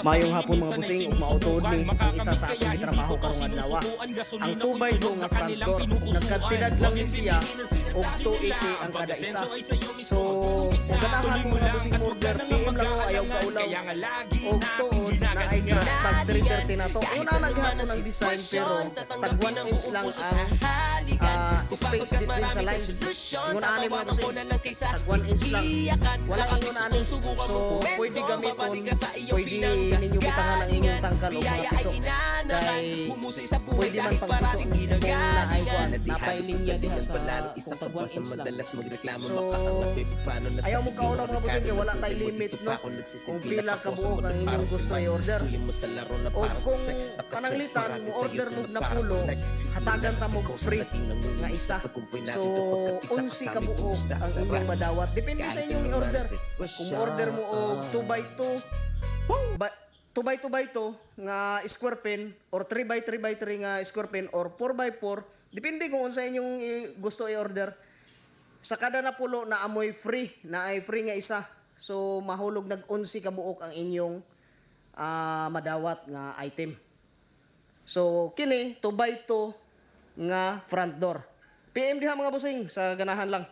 Mayong hapon mga busing ug mautod ni ang isa sa akong gitrabaho karong adlaw. Ang 2x2 nga front door nagkantidad lang ni siya og 280 ang kada isa. So kung ganahan mo mga busing order, PM lang mo ayaw kaulaw. Og tuod na ay tag 330 na to. Una naghapon ang design pero tag 1 inch lang ang space between sa lines. Ngun ani mga busing tag 1 inch lang. Wala kang ngun ani. So pwede gamiton, pwede ninyo bitangan ang inyong tangkal o mga piso kay pwede man pang piso kung naay kuan napay linya diha sa kung tag 1 inch lang. So ayaw mo kauna mga busing kay wala tay limit no kung pila ka buok ang inyong gusto i-order. O kung pananglitan mo order mo na pulo hatagan ta mo free nga isa. So 11 ka buok ang inyong madawat depende sa inyong i-order. Kung order mo og 2x2 2x2 nga square pen or 3x3x3 nga square pen or 4x4 depende kung unsa inyong gusto i-order. Sa kada na pulo na amoy free na ay free nga isa. So mahulog nag 11 ka buok ang inyong madawat nga item. So kini 2x2 nga front door. PM diha mga busing sa ganahan lang.